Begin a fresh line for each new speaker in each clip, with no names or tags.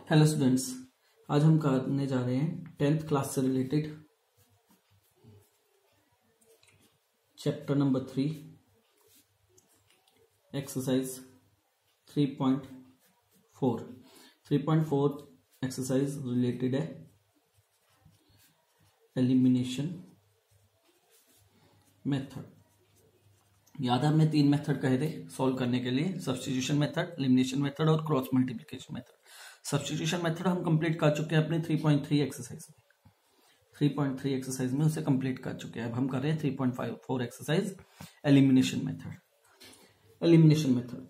Hello students, आज हम करने जा रहे हैं 10th क्लास से related chapter number 3 exercise 3.4 exercise related है एलिमिनेशन मेथड। याद है हमने 3 मेथड कहे थे सॉल्व करने के लिए, सब्स्टिट्यूशन मेथड, एलिमिनेशन मेथड और cross multiplication method. Substitution method हम कंप्लीट कर चुके हैं अपने 3.3 एक्सरसाइज में। 3.3 एक्सरसाइज में उसे कंप्लीट कर चुके हैं। अब हम कर रहे हैं 3.4 exercise elimination method. Elimination method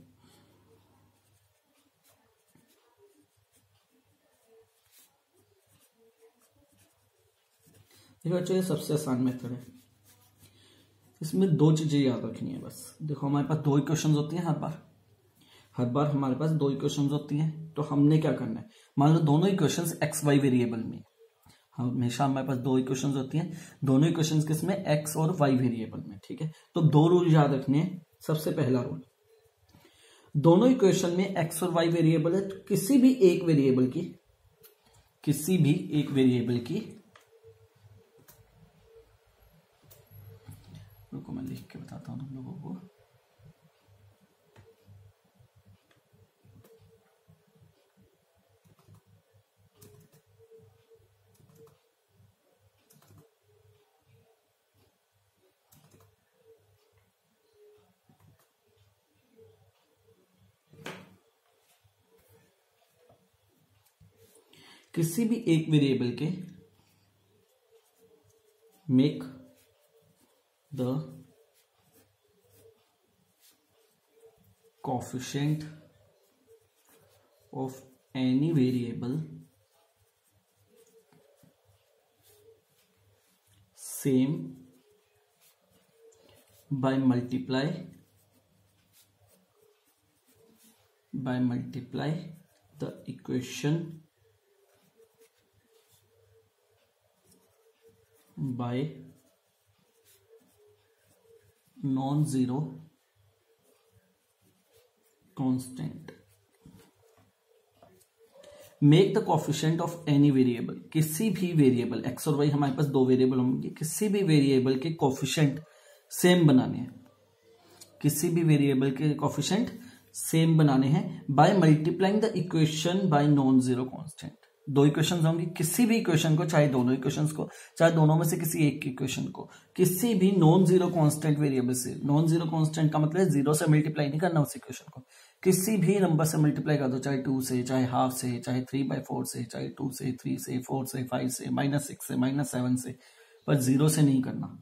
देखो बच्चों, ये सबसे आसान मेथड है। इसमें 2 चीजें याद रखनी है बस। देखो हमारे पास 2 इक्वेशंस होती हैं हर बार हमारे पास 2 इक्वेशंस होती हैं। तो हमने क्या करना है, मान लो दोनों इक्वेशंस एक्स वाई वेरिएबल में, हमेशा हमारे पास 2 इक्वेशंस होती हैं, दोनों इक्वेशंस किसमें, एक्स और वाई वेरिएबल में। ठीक है, तो 2 रूल याद रखने हैं। सबसे पहला रूल, दोनों इक्वेशन में एक्स और वाई वेरिएबल है, तो किसी भी एक वेरिएबल की रुको मैं लिख के बताता हूं तुम लोगों को। किसी भी एक वेरिएबल के make the coefficient of any variable same by multiply the equation by non-zero constant। Make the coefficient of any variable, किसी भी वेरिएबल, एक्स और वाई हमारे पास 2 वेरिएबल होंगे, किसी भी वेरिएबल के कोएफिशिएंट सेम बनाने हैं, किसी भी वेरिएबल के कोएफिशिएंट सेम बनाने हैं by multiplying the equation by non zero constant. 2 equations होंगी, किसी भी इक्वेशन को, चाहे दोनों इक्वेशंस को, चाहे दोनों में से किसी एक की इक्वेशन को, किसी भी नॉन जीरो कांस्टेंट वेरिएबल से, नॉन जीरो कांस्टेंट का मतलब 0 से मल्टीप्लाई नहीं करना उस इक्वेशन को, किसी भी नंबर से मल्टीप्लाई कर दो, चाहे 2 से, चाहे हाफ से, चाहे 3/4 से, चाहे 2 से, 3 से, 4 से, 5 से, -6 से, -7 से, पर 0 से नहीं करना।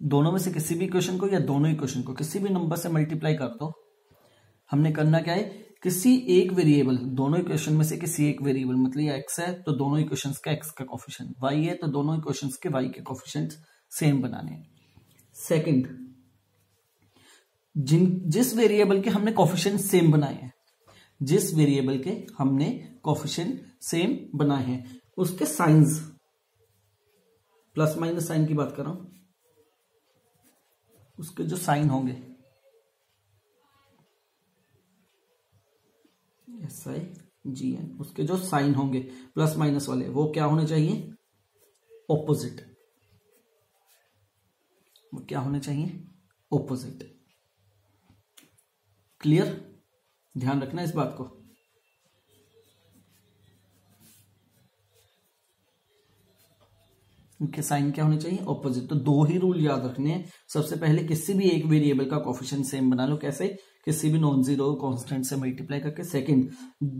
दोनों में से किसी भी इक्वेशन को या दोनों इक्वेशन को किसी भी नंबर से मल्टीप्लाई कर दो। हमने करना क्या है, किसी एक वेरिएबल, दोनों इक्वेशन में से किसी एक वेरिएबल, मतलब ये एक्स है तो दोनों इक्वेशंस का एक्स का कोएफिशिएंट, वाई है तो दोनों इक्वेशंस के वाई के कोएफिशिएंट सेम बनाने हैं। सेकंड, जिस वेरिएबल के हमने कोएफिशिएंट सेम बनाए हैं, जिस वेरिएबल के हमने कोएफिशिएंट सेम बनाए हैं, उसके साइंस, प्लस माइनस साइन की बात कर रहा हूं, उसके जो साइन होंगे, SIGN, उसके जो साइन होंगे प्लस माइनस वाले, वो क्या होने चाहिए, ऑपोजिट। वो क्या होने चाहिए, ऑपोजिट। क्लियर, ध्यान रखना इस बात को। उनके साइन क्या होने चाहिए, ऑपोजिट। तो 2 ही रूल याद रखने हैं। सबसे पहले किसी भी एक वेरिएबल का कोएफिशिएंट सेम बना लो, कैसे, किसी भी नॉन जीरो कांस्टेंट से मल्टीप्लाई करके। सेकंड,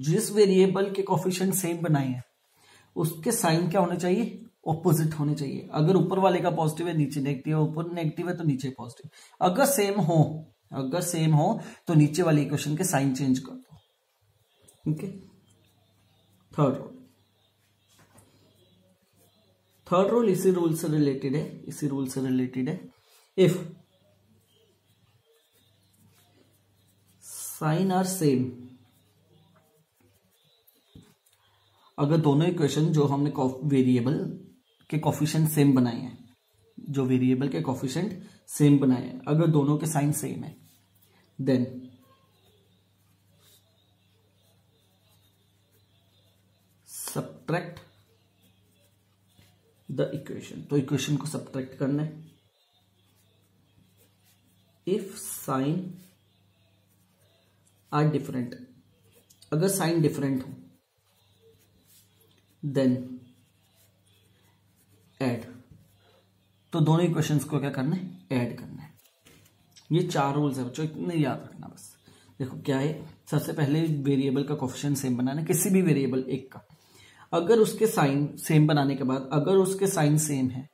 जिस वेरिएबल के कोएफिशिएंट सेम बनाए हैं उसके साइन क्या होने चाहिए, ऑपोजिट होने चाहिए। अगर ऊपर वाले का पॉजिटिव है नीचे नेगेटिव है, ऊपर नेगेटिव है तो नीचे पॉजिटिव। अगर सेम हो तो नीचे वाली इक्वेशन के साइन चेंज कर दो। ठीक है। थर्ड रूल इसी रूल से रिलेटेड है। इफ साइन आर सेम, अगर दोनों इक्वेशन जो हमने वेरिएबल के कोएफिशिएंट सेम बनाए हैं, जो वेरिएबल के कोएफिशिएंट सेम बनाए हैं, अगर दोनों के साइन सेम है, देन सब्ट्रैक्ट द इक्वेशन, तो इक्वेशन को सब्ट्रैक्ट करना है। इफ साइन आर डिफरेंट, अगर साइन डिफरेंट हो देन ऐड, तो दोनों इक्वेशंस को क्या करना है, ऐड करना है। ये 4 रूल्स है बच्चों, इतने याद रखना बस। देखो क्या है, सबसे पहले वेरिएबल का कोफिशिएंट सेम बनाना है, किसी भी वेरिएबल एक का। अगर उसके साइन सेम बनाने के बाद अगर उसके साइन सेम है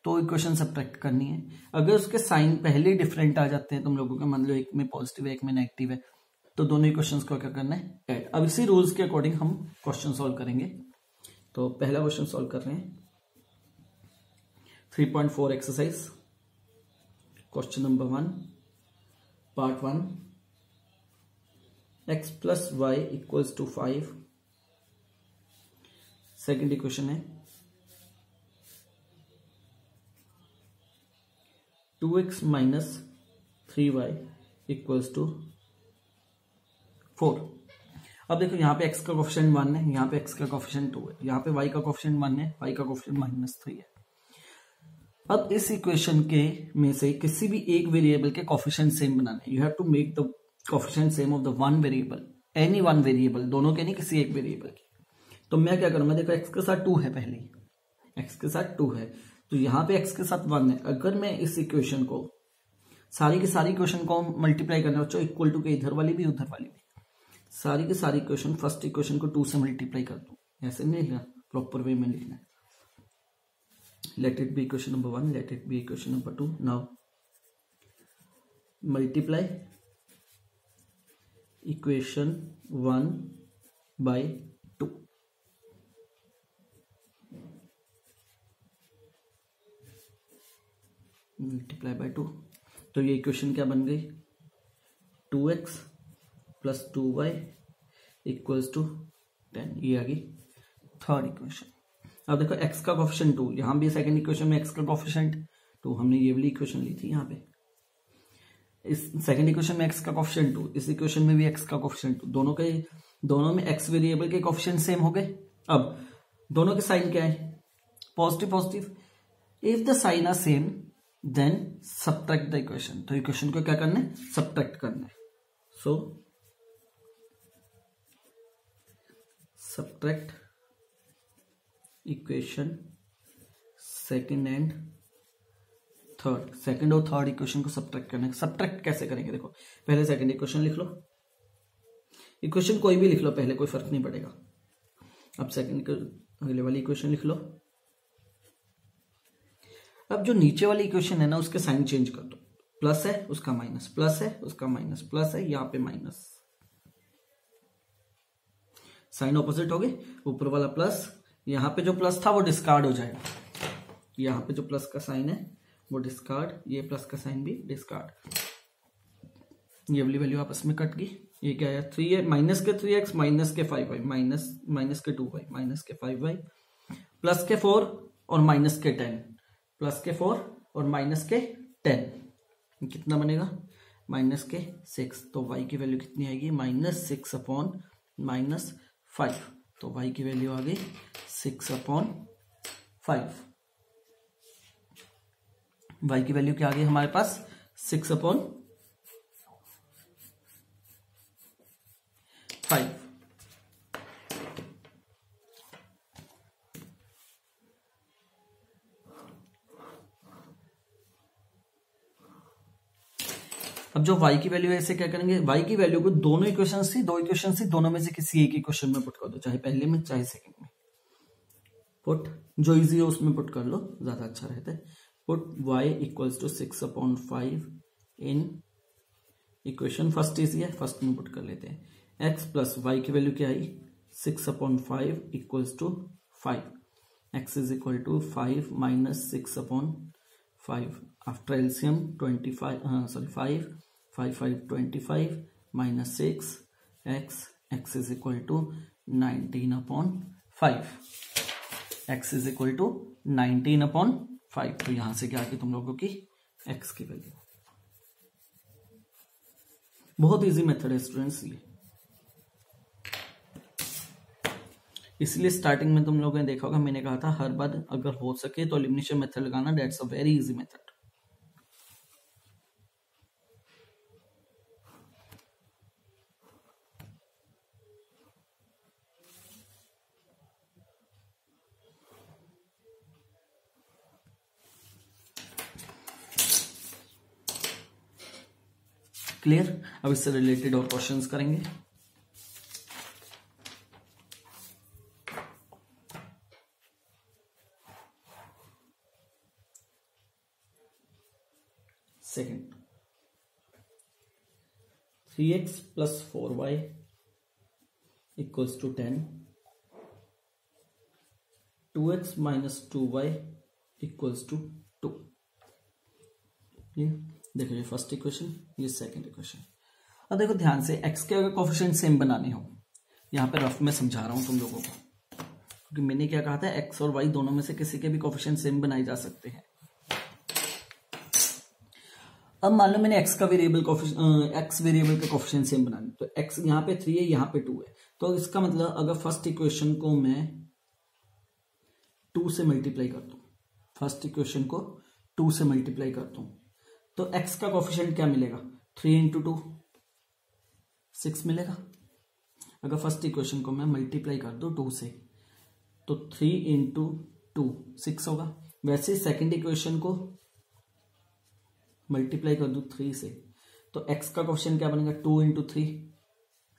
तो इक्वेशन सब्ट्रैक्ट करनी है। अगर उसके साइन पहले डिफरेंट आ जाते हैं तुम लोगों के, मान लो एक में पॉजिटिव है एक में नेगेटिव है, तो दोनों इक्वेशंस को क्या करना है, ऐड। अब इसी रूल्स के अकॉर्डिंग हम क्वेश्चन सॉल्व करेंगे। तो पहला क्वेश्चन सॉल्व कर रहे हैं 3.4 exercise, question number 1 part 1, x plus y equals to 5। Second equation है 2x minus 3y equals to 4। अब देखो यहाँ पे x का कोफिशिएंट 1 है, यहाँ पे x का कोफिशिएंट 2 है, यहाँ पे y का कोफिशिएंट 1 है, y का कोफिशिएंट -3 है। अब इस इक्वेशन के में से किसी भी एक वेरिएबल के कोफिशिएंट सेम बनाने, you have to make the coefficient same of the one variable, any one variable, दोनों के नहीं, किसी एक वेरिएबल के। तो मैं क्या करूंगा, देखो x के साथ 2 है, पहले x के साथ 2 है, तो यहाँ पे x के साथ 1 है। अगर मैं इस इक्वेशन को सारी की सारी इक्वेशन को मल्टीप्लाई करना बच्चों, इक्वल टू के इधर वाली भी उधर वाली भी, सारी की सारी इक्वेशन फर्स्ट इक्वेशन को 2 से मल्टीप्लाई कर दूं, ऐसे नहीं लिखना, प्रॉपर वे में लिखना है। Let it be equation number 1, let it be equation number 2। Now multiply equation 1 by 2, multiply by 2, तो ये इक्वेशन क्या बन गई, 2x plus 2y equals to 10, ये आ गई थर्ड इक्वेशन। अब देखो x का कोफिशिएंट 2, यहां भी सेकंड इक्वेशन में x का कोफिशिएंट 2, हमने ये वाली इक्वेशन ली थी यहाँ पे। इस सेकंड इक्वेशन में x का कोफिशिएंट 2, इस इक्वेशन में भी x का कोफिशिएंट 2, दोनों में x वेरिएबल के कोफिशिएंट सेम हो गए। अब दोनों के साइन क्या है, positive positive. If the sign are same then subtract the equation, तो इक्वेशन को क्या करना है, सब्ट्रैक्ट करना है। So subtract equation second and third, second और थर्ड इक्वेशन को सब्ट्रैक्ट करना है। सब्ट्रैक्ट कैसे करेंगे, देखो पहले सेकंड इक्वेशन लिख लो, इक्वेशन कोई भी लिख लो पहले, कोई फर्क नहीं पड़ेगा। अब सेकंड अगले वाली इक्वेशन लिख लो। अब जो नीचे वाली इक्वेशन है ना, उसके साइन चेंज कर दो, प्लस है उसका माइनस, प्लस है उसका माइनस, प्लस है यहाँ पे माइनस, साइन ऑपोजिट हो गए, ऊपर वाला प्लस, यहाँ पे जो प्लस था वो डिस्कार्ड हो जाएगा, यहाँ पे जो प्लस का साइन है वो डिस्कार्ड, ये प्लस का साइन भी डिस्कार्ड, ये वाली वैल्यू आपस में कट गई। ये क्या है, 3 है, माइनस के 3x माइनस के 5y माइनस के 2y माइनस के 5y प्लस के 4 और माइनस के 10, प्लस के 4 और माइनस के 10, कितना बनेगा, माइनस के 6। तो y की वैल्यू कितनी आएगी, -6 अपॉन -5, तो y की वैल्यू आ गई 6 अपॉन 5। y की वैल्यू क्या आ गई हमारे पास, 6 अपॉन 5। अब जो y की वैल्यू है इसे क्या करेंगे, y की वैल्यू को दोनों इक्वेशन से, दो इक्वेशन से, दोनों में से किसी एक इक्वेशन में पुट कर दो, चाहे पहले में चाहे सेकंड में, पुट जो इजी हो उसमें पुट कर लो, ज्यादा अच्छा रहता है। Put y equals to 6 upon 5 in equation, first easy है, फर्स्ट में पुट कर लेते हैं। x प्लस y की वैल्यू क्या आई, 6 upon 5 equals to 5, x is equal to 5 minus 6 upon 5, after LCM 5 25 minus 6 x is equal to 19 upon 5, x is equal to 19 upon 5। तो यहां से क्या आती तुम लोगों की x की वैल्यू। बहुत इजी मेथड है स्टूडेंट्स ये। इसलिए स्टार्टिंग में तुम लोगों ने देखा होगा, मैंने कहा था हर बार अगर हो सके तो एलिमिनेशन मेथड लगाना, that's a very easy method. Clear? अब इससे रिलेटेड और क्वेश्चंस करेंगे। Second, 3x plus 4y equals to 10, 2x minus 2y equals to 2। देखो ये फर्स्ट इक्वेशन, ये सेकंड इक्वेशन। अब देखो ध्यान से, x के अगर कोफिशिएंट सेम बनाने हो, यहाँ पे रफ में समझा रहा हूं तुम लोगों को, क्योंकि मैंने क्या कहा था, x और y दोनों में से किसी के भी कोफिशिएंट सेम बनाए जा सकते हैं। अब मान लो मैंने x का वेरिएबल x वेरिएबल का कोफिशिएंट सेम बनाना, तो x यहाँ पे 3 है, यहाँ पे 2 है, तो इसका मतलब अगर फर्स्ट इक्वेशन को मैं 2 से मल्टीप्लाई कर दूं, फर्स्ट इक्वेशन को 2 से मल्टीप्लाई कर दूं, तो x का कोफिशिएंट क्या मिलेगा, 3 इंटू 2 6 मिलेगा। अगर फर्स्ट इक्वेशन को मैं मल्टीप्लाई कर दूं 2 से, तो 3 इंटू 2 6 होगा। वैसे ही सेकेंड इक्वेशन को मल्टीप्लाई कर दूं 3 से, तो x का कोफिशिएंट क्या बनेगा, 2 इंटू 3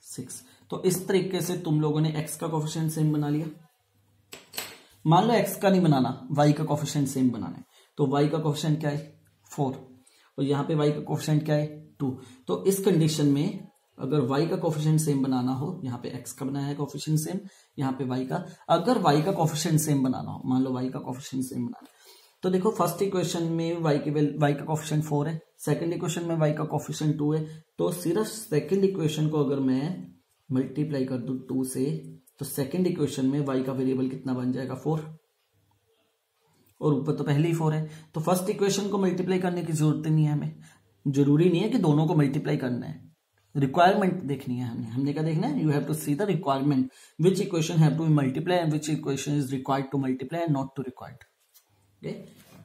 6। तो इस तरीके से तुम लोगों ने x का कोफिशिएंट सेम बना लिया। मान लो x का नहीं बनाना, y का कोफिशिएंट सेम बनाना है, तो y का कोफिशिएंट क्या है, 4, और यहाँ पे y का कोफिशिएंट क्या है, 2। तो इस कंडीशन में अगर y का कोफिशिएंट सेम बनाना हो, यहाँ पे x का बनाया है कोफिशिएंट सेम, यहाँ पे y का, अगर y का कोफिशिएंट सेम बनाना हो, मान लो y का कोफिशिएंट सेम बनाना है, तो देखो फर्स्ट इक्वेशन में y का कोफिशिएंट 4 है, सेकंड इक्वेशन में y का कोफिशिएंट 2 है, तो सिर्फ सेकंड इक्वेशन को अगर मैं मल्टीप्लाई कर दूं 2 से, तो सेकंड इक्वेशन में y का वेरिएबल कितना बन जाएगा, 4, और ऊपर तो पहले ही 4 है, तो फर्स्ट इक्वेशन को मल्टीप्लाई करने की जरूरत नहीं है हमें, जरूरी नहीं है कि दोनों को मल्टीप्लाई करना है, रिक्वायरमेंट देखनी है हमने क्या देखना है, you have to see the requirement, which equation have to multiply and which equation is required to multiply and not to required. Okay,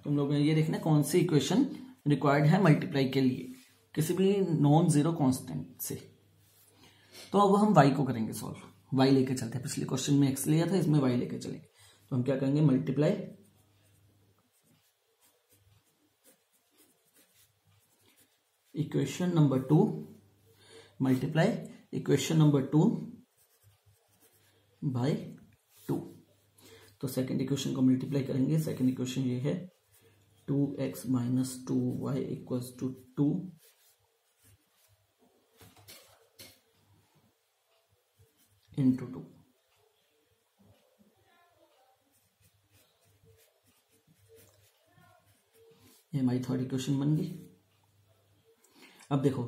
तुम लोगों ने ये देखना है कौन सी इक्वेशन रिक्वायर्ड है मल्टीप्लाई के लिए, किसी भी नॉन जीरो कांस्टेंट से। तो अब हम y को करेंगे सॉल्व, y लेके चलते हैं, पिछले क्वेश्चन में x लिया था, इसमें y लेके चलेंगे, तो हम क्या करेंगे, multiply equation number 2, multiply equation number 2 by 2। तो सेकंड इक्वेशन को मल्टीप्लाई करेंगे, सेकंड इक्वेशन ये है 2x minus 2y equals to 2 into 2। ये हमारी थर्ड इक्वेशन बन गई। अब देखो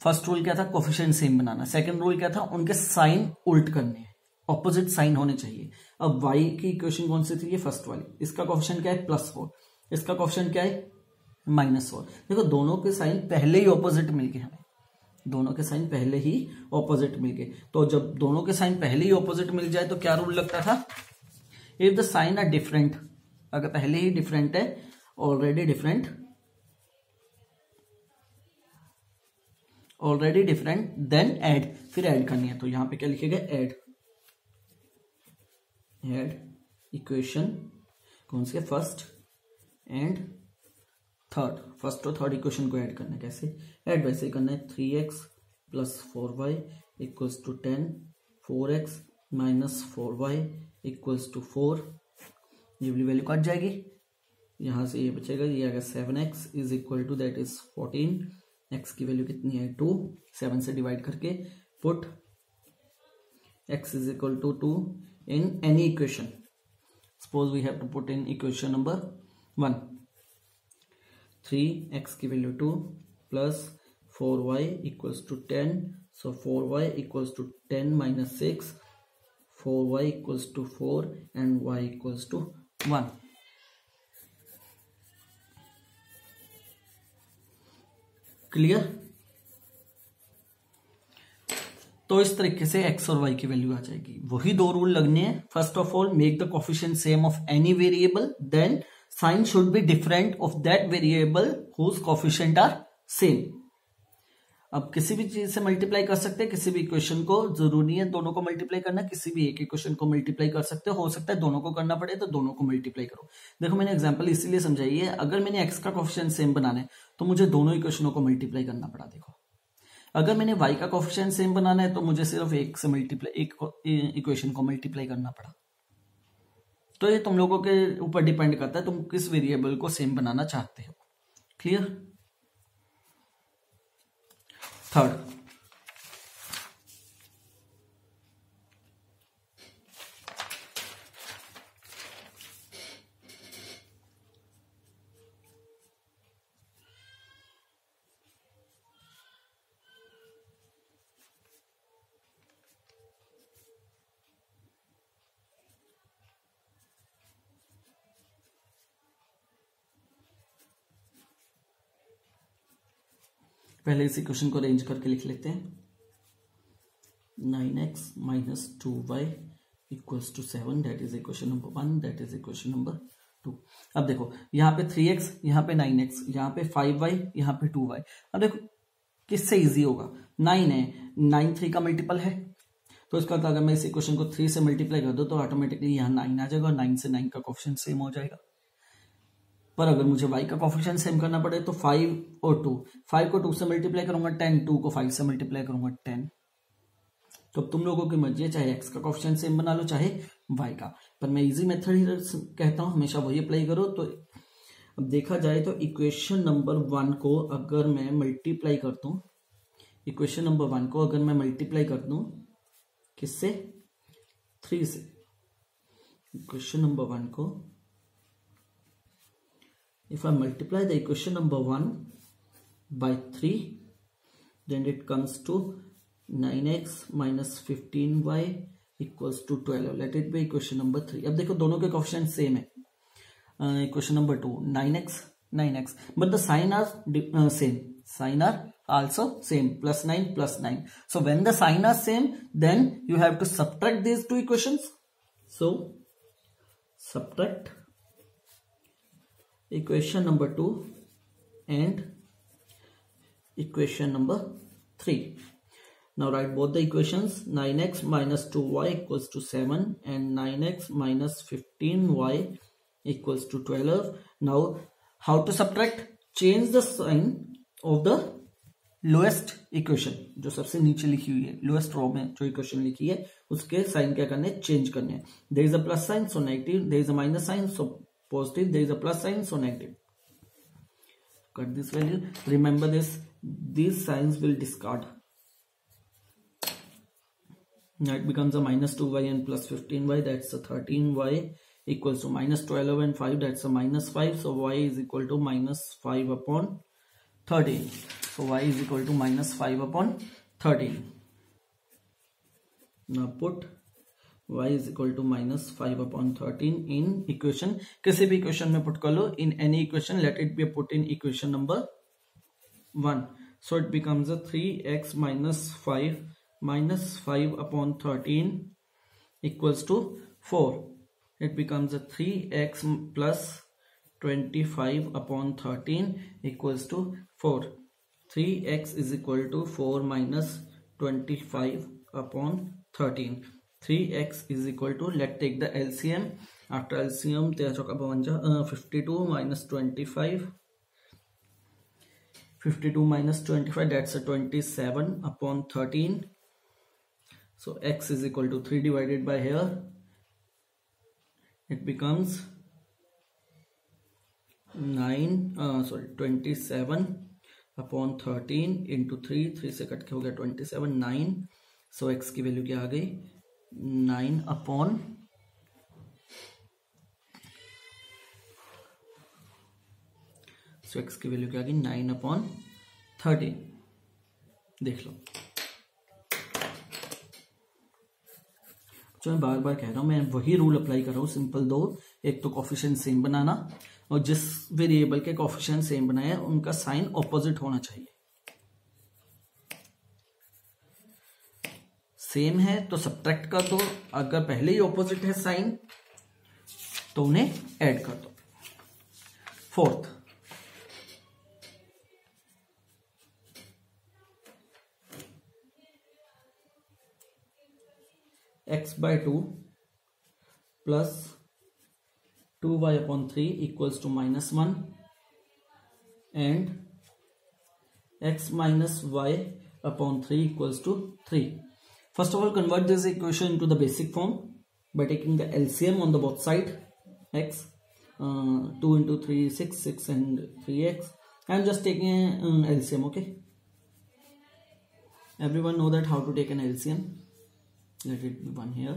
फर्स्ट रूल क्या था, कोफिशिएंट सेम बनाना, सेकंड रूल क्या था, उनके साइन उल्ट करने, ऑपोजिट साइन होने चाहिए। अब y की इक्वेशन कौन सी थी, ये फर्स्ट वाली, इसका कोफिशिएंट क्या है, +4, इसका कोफिशिएंट क्या है, -4। देखो दोनों के साइन पहले ही ऑपोजिट मिल गए, हमें दोनों के साइन पहले ही ऑपोजिट मिल गए। तो जब दोनों के साइन पहले ही ऑपोजिट मिल जाए तो क्या रूल लगता था, if the sign are different, अगर पहले ही डिफरेंट है, ऑलरेडी डिफरेंट देन ऐड, फिर ऐड करनी है, तो यहां पे क्या लिखेगा, ऐड इक्वेशन कौन सी है, फर्स्ट एंड थर्ड, फर्स्ट और थर्ड इक्वेशन को ऐड करना है। कैसे ऐड, वैसे ही करना है, 3x plus 4y equals to 10, 4x minus 4y equals to 4, ये वाली वैल्यू कट जाएगी, यहां से ये बचेगा, ये आएगा 7x is equal to that is 14, x की वैल्यू कितनी है 2, 7 से डिवाइड करके put x is equal to 2 in any equation. Suppose we have to put in equation number 1, 3x की value 2 plus 4y equals to 10, so 4y equals to 10 minus 6, 4y equals to 4 and y equals to 1। Clear? तो इस तरीके से x और Y की value आ जाएगी। वही दो रूल लगने हैं। First of all, make the coefficient same of any variable, then sign should be different of that variable whose coefficient are same. अब किसी भी चीज से मल्टीप्लाई कर सकते हैं, किसी भी इक्वेशन को, जरूरी है दोनों को मल्टीप्लाई करना, किसी भी एक इक्वेशन को मल्टीप्लाई कर सकते हो सकता है दोनों को करना पड़े तो दोनों को मल्टीप्लाई करो। देखो मैंने एग्जांपल इसीलिए समझाई है, अगर मैंने एक्स का कोफिशिएंट सेम बनाना है तो मुझे दोनों इक्वेशनों को मल्टीप्लाई करना पड़ा। देखो अगर मैंने वाई का कोफिशिएंट सेम बनाना है तो मुझे सिर्फ एक से मल्टीप्लाई, एक इक्वेशन को मल्टीप्लाई करना पड़ा। तो ये तुम लोगों के ऊपर डिपेंड करता है तुम किस वेरिएबल को सेम बनाना चाहते हो। क्लियर? थर्ड, पहले इस इक्वेशन को अरेंज करके लिख लेते हैं। 9x minus 2y equals to 7, that is equation number 1, that is equation number 2। अब देखो यहाँ पे 3x, यहाँ पे 9x, यहाँ पे 5y, यहाँ पे 2y। अब देखो किससे इजी होगा, 9 है, 9 3 का मल्टीपल है, तो इसका अगर मैं इस इक्वेशन को 3 से मल्टीप्लाई कर दूं तो ऑटोमेटिकली यहाँ 9 आ जाएगा और 9 से 9 का कोफिशिएंट सेम हो जाएगा। पर अगर मुझे y का कोफिशिएंट सेम करना पड़े तो 5 और 2, 5 को 2 से मल्टीप्लाई करूंगा 10, 2 को 5 से मल्टीप्लाई करूंगा 10। तो तुम लोगों की मर्जी है, चाहे x का कोफिशिएंट सेम बना लो चाहे y का, पर मैं इजी मेथड ही कहता हूं, हमेशा वही अप्लाई करो। तो अब देखा जाए तो इक्वेशन नंबर 1 को अगर मैं मल्टीप्लाई कर दूं, इक्वेशन नंबर 1 को अगर मैं मल्टीप्लाई कर दूं किससे, 3 से, इक्वेशन नंबर 1 को if I multiply the equation number 1 by 3, then it comes to 9x minus 15y equals to 12. Let it be equation number 3. अब देखो दोनों के कोफिशिएंट सेम है। Equation number 2 9x, but the sign are same. Sign are also same, plus 9 plus 9. So when the sign are same, then you have to subtract these two equations. So subtract equation number 2 and equation number 3. Now write both the equations. 9x minus 2y equals to 7 and 9x minus 15y equals to 12. Now how to subtract? Change the sign of the lowest equation, जो सबसे नीचे लिखी हुई है, lowest रो में जो equation लिखी है उसके साइन क्या करने, चेंज करने हैं। There is a plus sign so negative, there is a minus sign so positive, there is a plus sign so negative. Cut this value. Remember this, these signs will discard. Now it becomes a minus 2y and plus 15y, that's a 13y equals to minus 12 and 5, that's a minus 5. So y is equal to minus 5 upon 13. So y is equal to minus 5 upon 13. Now put y is equal to minus 5 upon 13 in equation, किसी भी equation में put कर लो, in any equation let it be put in equation number 1. So it becomes a 3x minus 5 upon 13 equals to 4. It becomes a 3x plus 25 upon 13 equals to 4. 3x is equal to 4 minus 25 upon 13. 3x is equal to, let's take the LCM. After LCM 52 minus 25, 52 minus 25, that's a 27 upon 13. So x is equal to 3 divided by here, it becomes 27 upon 13 into 3 से cut के हो गया 27, 9. So x की value क्या आ गई, 9 upon 13. देख लो, जो मैं बार बार कह रहा हूं, मैं वही रूल अप्लाई कर रहा हूं, सिंपल दो, एक तो कोफिशिएंट सेम बनाना, और जिस वेरिएबल के कोफिशिएंट सेम बनाया उनका साइन ऑपोजिट होना चाहिए। सेम है तो सब्ट्रैक्ट कर दो, अगर पहले ही ऑपोजिट है साइन तो उन्हें ऐड कर दो। Fourth, x/2 plus 2y/3 equals to -1 and x minus y/3 equals to 3. First of all, convert this equation into the basic form by taking the LCM on the both side. X 2 into 3 6, 6 and 3x. I am just taking LCM. Okay, everyone know that how to take an LCM. Let it be 1 here.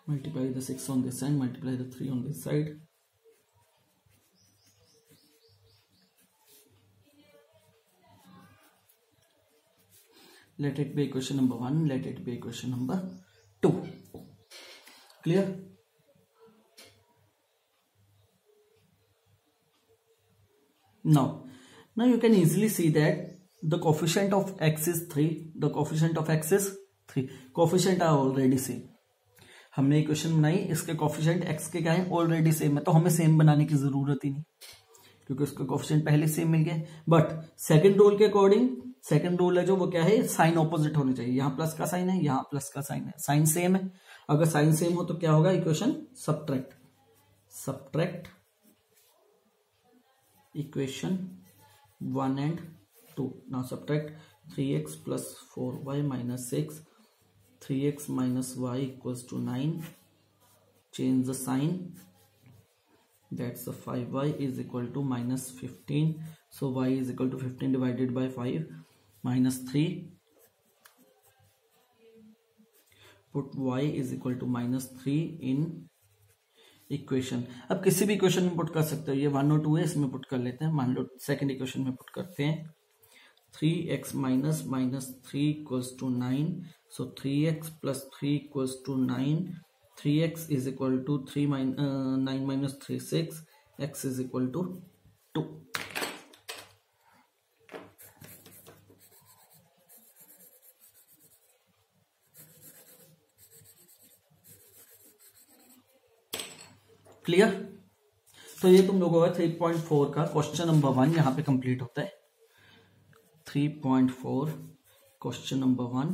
Multiply the 6 on this side, multiply the 3 on this side. Let it be equation number 1, let it be equation number 2. Clear? Now you can easily see that the coefficient of x is 3, the coefficient of x is 3. Coefficient are already same. हमने equation बनाई, इसके coefficient x के क्या है, already same है, तो हमें same बनाने की जरूरत ही नहीं क्योंकि उसका कोफिशिएंट पहले सेम मिल गया। बट सेकंड रूल के अकॉर्डिंग, सेकंड रूल है जो वो क्या है, साइन ऑपोजिट होने चाहिए। यहाँ प्लस का साइन है, यहाँ प्लस का साइन है, साइन सेम है। अगर साइन सेम हो तो क्या होगा, equation subtract equation 1 and 2. Now subtract 3x plus 4y minus 6, 3x minus y equals to 9. Change the sign. That's the 5y is equal to minus 15. So y is equal to 15 divided by 5 minus 3. Put y is equal to minus 3 in equation. अब किसी भी equation में put कर सकते हो, ये 1 और 2 है, इसमें पुट कर लेते हैं। मान लो सेकंड इक्वेशन में पुट करते हैं, 3x minus minus 3 equals to 9. So 3x plus 3 equals to 9. 3x is equal to 9 minus 3 6. X is equal to 2. Clear? तो ये तुम लोगों का 3.4 का क्वेश्चन नंबर 1 यहाँ पे कंप्लीट होता है। 3.4 question number 1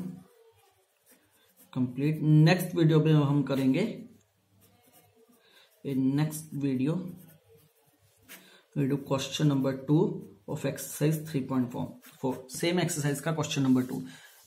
complete. Next video में हम करेंगे, next video question number 2 of exercise 3.4, same exercise का क्वेश्चन नंबर 2।